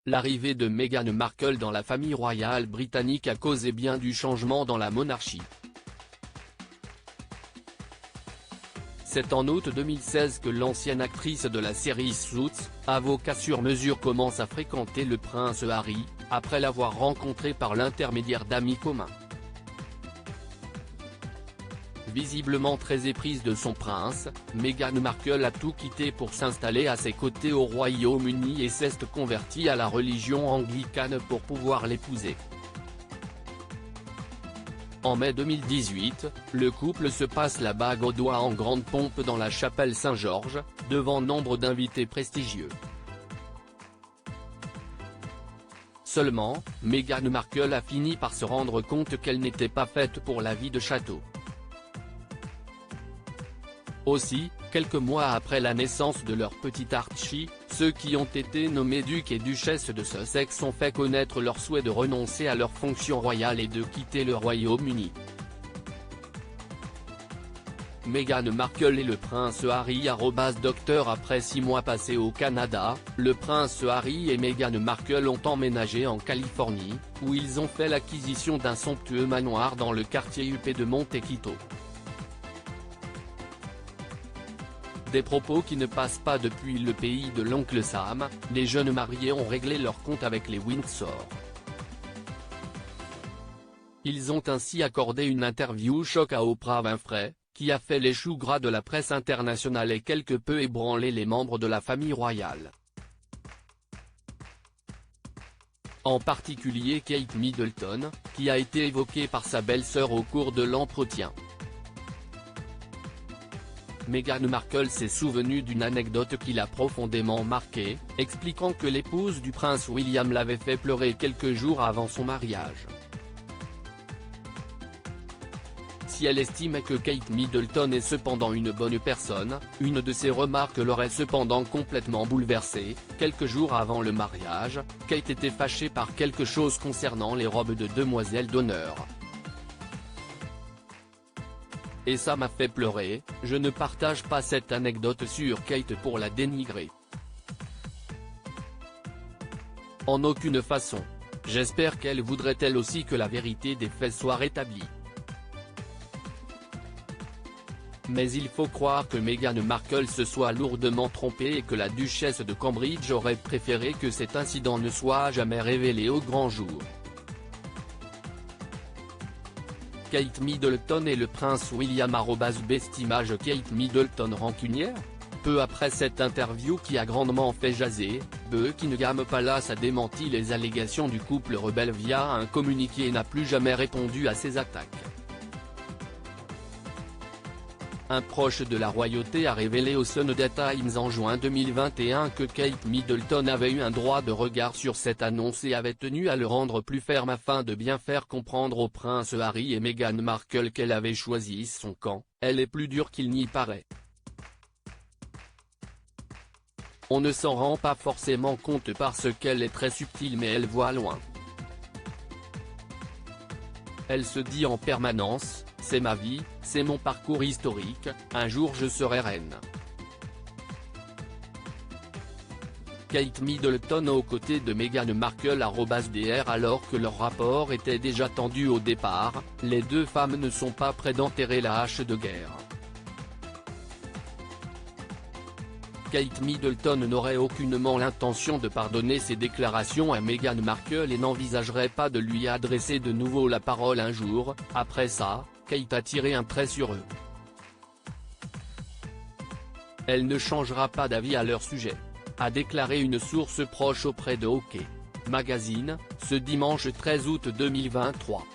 l'arrivée de Meghan Markle dans la famille royale britannique a causé bien du changement dans la monarchie. C'est en août 2016 que l'ancienne actrice de la série Suits, avocat sur mesure, commence à fréquenter le prince Harry, après l'avoir rencontré par l'intermédiaire d'amis communs. Visiblement très éprise de son prince, Meghan Markle a tout quitté pour s'installer à ses côtés au Royaume-Uni et s'est convertie à la religion anglicane pour pouvoir l'épouser. En mai 2018, le couple se passe la bague au doigt en grande pompe dans la chapelle Saint-Georges, devant nombre d'invités prestigieux. Seulement, Meghan Markle a fini par se rendre compte qu'elle n'était pas faite pour la vie de château. Aussi, quelques mois après la naissance de leur petit Archie, ceux qui ont été nommés ducs et duchesses de Sussex ont fait connaître leur souhait de renoncer à leur fonction royale et de quitter le Royaume-Uni. Meghan Markle et le prince Harry @docteur. Après 6 mois passés au Canada, le prince Harry et Meghan Markle ont emménagé en Californie, où ils ont fait l'acquisition d'un somptueux manoir dans le quartier huppé de Montecito. Des propos qui ne passent pas depuis le pays de l'oncle Sam, les jeunes mariés ont réglé leur compte avec les Windsor. Ils ont ainsi accordé une interview choc à Oprah Winfrey, qui a fait les choux gras de la presse internationale et quelque peu ébranlé les membres de la famille royale. En particulier Kate Middleton, qui a été évoquée par sa belle-sœur au cours de l'entretien. Meghan Markle s'est souvenue d'une anecdote qui l'a profondément marquée, expliquant que l'épouse du prince William l'avait fait pleurer quelques jours avant son mariage. Si elle estimait que Kate Middleton est cependant une bonne personne, une de ses remarques l'aurait cependant complètement bouleversée. Quelques jours avant le mariage, Kate était fâchée par quelque chose concernant les robes de demoiselle d'honneur. Et ça m'a fait pleurer, je ne partage pas cette anecdote sur Kate pour la dénigrer. En aucune façon. J'espère qu'elle voudrait elle aussi que la vérité des faits soit rétablie. Mais il faut croire que Meghan Markle se soit lourdement trompée et que la duchesse de Cambridge aurait préféré que cet incident ne soit jamais révélé au grand jour. Kate Middleton et le prince William @bestimage Kate Middleton rancunière. Peu après cette interview qui a grandement fait jaser, Buckingham Palace a démenti les allégations du couple rebelle via un communiqué et n'a plus jamais répondu à ces attaques. Un proche de la royauté a révélé au Sunday Times en juin 2021 que Kate Middleton avait eu un droit de regard sur cette annonce et avait tenu à le rendre plus ferme afin de bien faire comprendre au prince Harry et Meghan Markle qu'elle avait choisi son camp. Elle est plus dure qu'il n'y paraît. On ne s'en rend pas forcément compte parce qu'elle est très subtile, mais elle voit loin. Elle se dit en permanence: c'est ma vie, c'est mon parcours historique, un jour je serai reine. Kate Middleton aux côtés de Meghan Markle @dr. Alors que leur rapport était déjà tendu au départ, les deux femmes ne sont pas près d'enterrer la hache de guerre. Kate Middleton n'aurait aucunement l'intention de pardonner ses déclarations à Meghan Markle et n'envisagerait pas de lui adresser de nouveau la parole un jour. Après ça, Kate a tiré un trait sur eux. Elle ne changera pas d'avis à leur sujet, a déclaré une source proche auprès de OK Magazine, ce dimanche 13 août 2023.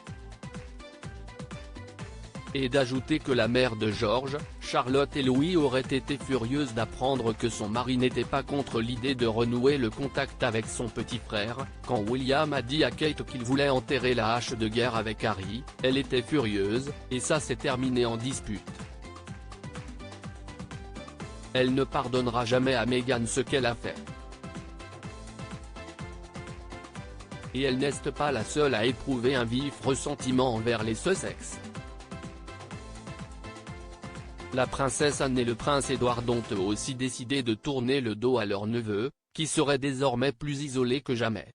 Et d'ajouter que la mère de George, Charlotte et Louis aurait été furieuse d'apprendre que son mari n'était pas contre l'idée de renouer le contact avec son petit frère. Quand William a dit à Kate qu'il voulait enterrer la hache de guerre avec Harry, elle était furieuse, et ça s'est terminé en dispute. Elle ne pardonnera jamais à Meghan ce qu'elle a fait. Et elle n'est pas la seule à éprouver un vif ressentiment envers les Sussex. La princesse Anne et le prince Édouard ont eux aussi décidé de tourner le dos à leur neveu, qui serait désormais plus isolée que jamais.